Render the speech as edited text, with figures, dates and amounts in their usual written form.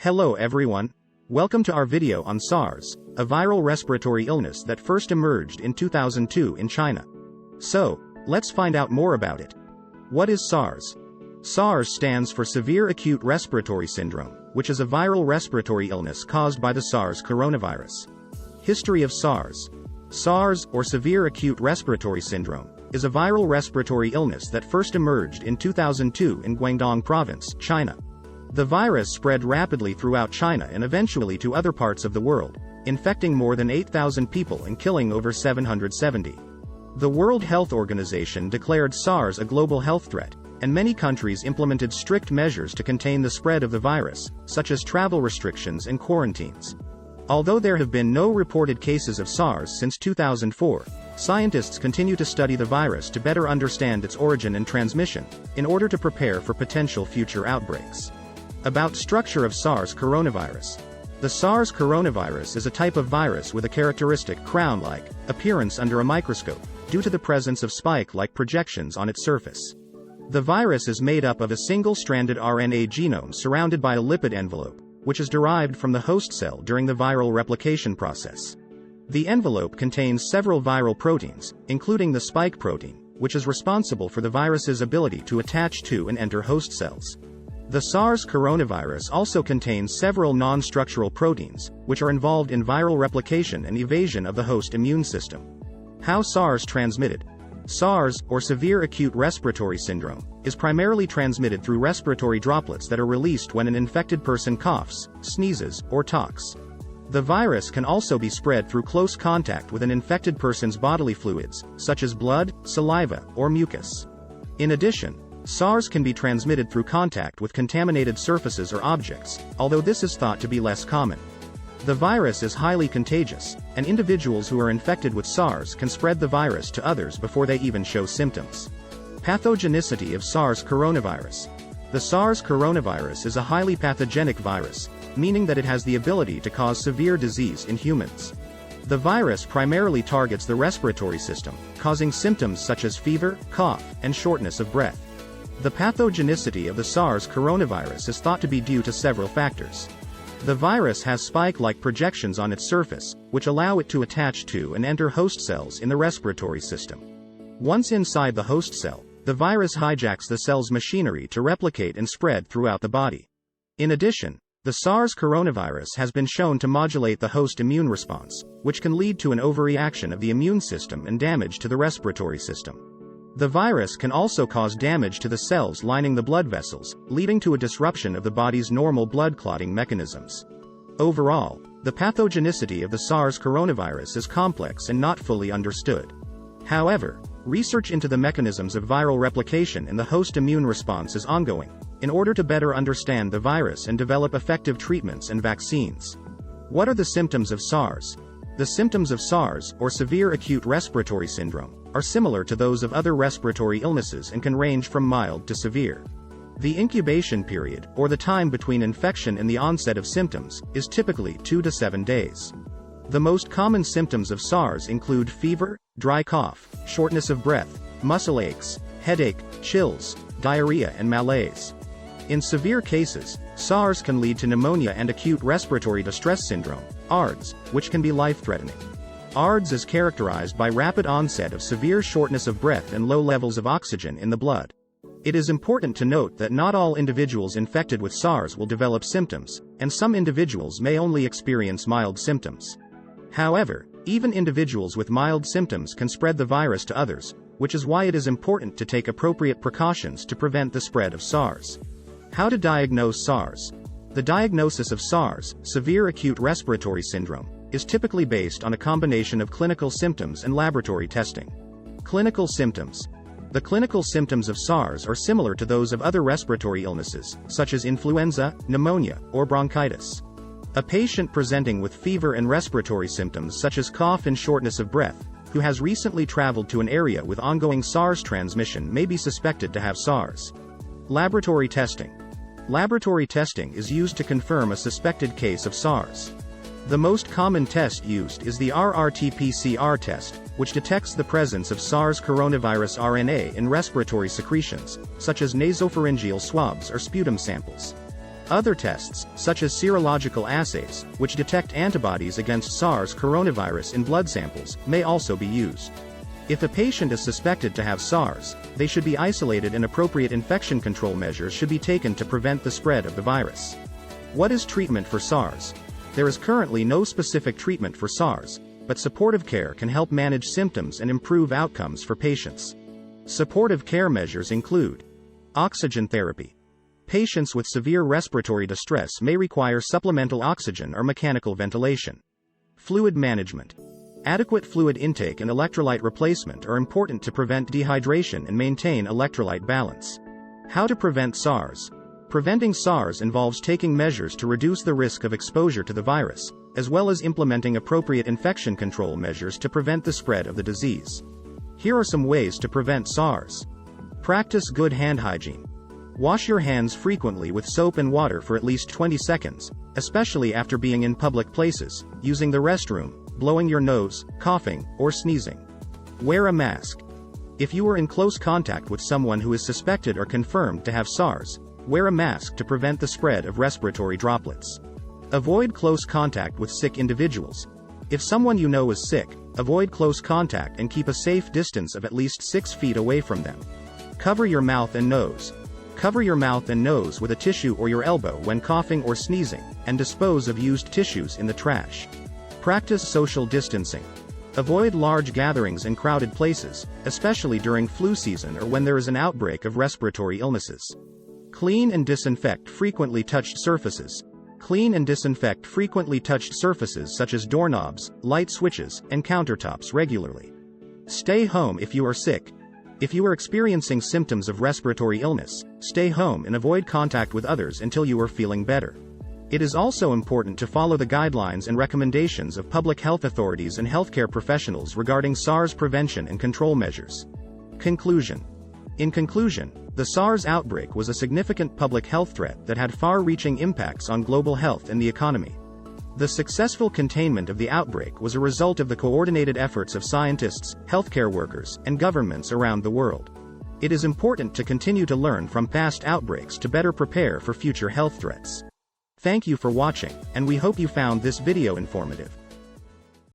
Hello everyone. Welcome to our video on SARS, a viral respiratory illness that first emerged in 2002 in China. So, let's find out more about it. What is SARS? SARS stands for Severe Acute Respiratory Syndrome, which is a viral respiratory illness caused by the SARS coronavirus. History of SARS. SARS, or Severe Acute Respiratory Syndrome, is a viral respiratory illness that first emerged in 2002 in Guangdong Province, China. The virus spread rapidly throughout China and eventually to other parts of the world, infecting more than 8,000 people and killing over 770. The World Health Organization declared SARS a global health threat, and many countries implemented strict measures to contain the spread of the virus, such as travel restrictions and quarantines. Although there have been no reported cases of SARS since 2004, scientists continue to study the virus to better understand its origin and transmission, in order to prepare for potential future outbreaks. About structure of SARS coronavirus. The SARS coronavirus is a type of virus with a characteristic crown-like appearance under a microscope, due to the presence of spike-like projections on its surface. The virus is made up of a single-stranded RNA genome surrounded by a lipid envelope, which is derived from the host cell during the viral replication process. The envelope contains several viral proteins, including the spike protein, which is responsible for the virus's ability to attach to and enter host cells. The SARS coronavirus also contains several non-structural proteins, which are involved in viral replication and evasion of the host immune system. How SARS transmitted? SARS, or Severe Acute Respiratory Syndrome, is primarily transmitted through respiratory droplets that are released when an infected person coughs, sneezes, or talks. The virus can also be spread through close contact with an infected person's bodily fluids, such as blood, saliva, or mucus. In addition, SARS can be transmitted through contact with contaminated surfaces or objects, although this is thought to be less common. The virus is highly contagious, and individuals who are infected with SARS can spread the virus to others before they even show symptoms. Pathogenicity of SARS coronavirus. The SARS coronavirus is a highly pathogenic virus, meaning that it has the ability to cause severe disease in humans. The virus primarily targets the respiratory system, causing symptoms such as fever, cough, and shortness of breath. The pathogenicity of the SARS coronavirus is thought to be due to several factors. The virus has spike-like projections on its surface, which allow it to attach to and enter host cells in the respiratory system. Once inside the host cell, the virus hijacks the cell's machinery to replicate and spread throughout the body. In addition, the SARS coronavirus has been shown to modulate the host immune response, which can lead to an overreaction of the immune system and damage to the respiratory system. The virus can also cause damage to the cells lining the blood vessels, leading to a disruption of the body's normal blood clotting mechanisms. Overall, the pathogenicity of the SARS coronavirus is complex and not fully understood. However, research into the mechanisms of viral replication and the host immune response is ongoing, in order to better understand the virus and develop effective treatments and vaccines. What are the symptoms of SARS? The symptoms of SARS, or Severe Acute Respiratory Syndrome, are similar to those of other respiratory illnesses and can range from mild to severe. The incubation period, or the time between infection and the onset of symptoms, is typically 2 to 7 days. The most common symptoms of SARS include fever, dry cough, shortness of breath, muscle aches, headache, chills, diarrhea and malaise. In severe cases, SARS can lead to pneumonia and acute respiratory distress syndrome, ARDS, which can be life-threatening. ARDS is characterized by rapid onset of severe shortness of breath and low levels of oxygen in the blood. It is important to note that not all individuals infected with SARS will develop symptoms, and some individuals may only experience mild symptoms. However, even individuals with mild symptoms can spread the virus to others, which is why it is important to take appropriate precautions to prevent the spread of SARS. How to diagnose SARS? The diagnosis of SARS, Severe Acute Respiratory Syndrome, is typically based on a combination of clinical symptoms and laboratory testing. Clinical symptoms. The clinical symptoms of SARS are similar to those of other respiratory illnesses, such as influenza, pneumonia, or bronchitis. A patient presenting with fever and respiratory symptoms such as cough and shortness of breath, who has recently traveled to an area with ongoing SARS transmission may be suspected to have SARS. Laboratory testing. Laboratory testing is used to confirm a suspected case of SARS. The most common test used is the rRT-PCR test, which detects the presence of SARS coronavirus RNA in respiratory secretions, such as nasopharyngeal swabs or sputum samples. Other tests, such as serological assays, which detect antibodies against SARS coronavirus in blood samples, may also be used. If a patient is suspected to have SARS, they should be isolated and appropriate infection control measures should be taken to prevent the spread of the virus. What is treatment for SARS? There is currently no specific treatment for SARS, but supportive care can help manage symptoms and improve outcomes for patients. Supportive care measures include oxygen therapy. Patients with severe respiratory distress may require supplemental oxygen or mechanical ventilation. Fluid management. Adequate fluid intake and electrolyte replacement are important to prevent dehydration and maintain electrolyte balance. How to prevent SARS? Preventing SARS involves taking measures to reduce the risk of exposure to the virus, as well as implementing appropriate infection control measures to prevent the spread of the disease. Here are some ways to prevent SARS. Practice good hand hygiene. Wash your hands frequently with soap and water for at least 20 seconds, especially after being in public places, using the restroom, blowing your nose, coughing, or sneezing. Wear a mask. If you are in close contact with someone who is suspected or confirmed to have SARS, wear a mask to prevent the spread of respiratory droplets. Avoid close contact with sick individuals. If someone you know is sick, avoid close contact and keep a safe distance of at least 6 feet away from them. Cover your mouth and nose. Cover your mouth and nose with a tissue or your elbow when coughing or sneezing, and dispose of used tissues in the trash. Practice social distancing. Avoid large gatherings in crowded places, especially during flu season or when there is an outbreak of respiratory illnesses. Clean and disinfect frequently touched surfaces. Clean and disinfect frequently touched surfaces such as doorknobs, light switches, and countertops regularly. Stay home if you are sick. If you are experiencing symptoms of respiratory illness, stay home and avoid contact with others until you are feeling better. It is also important to follow the guidelines and recommendations of public health authorities and healthcare professionals regarding SARS prevention and control measures. Conclusion. In conclusion, the SARS outbreak was a significant public health threat that had far-reaching impacts on global health and the economy. The successful containment of the outbreak was a result of the coordinated efforts of scientists, healthcare workers, and governments around the world. It is important to continue to learn from past outbreaks to better prepare for future health threats. Thank you for watching, and we hope you found this video informative.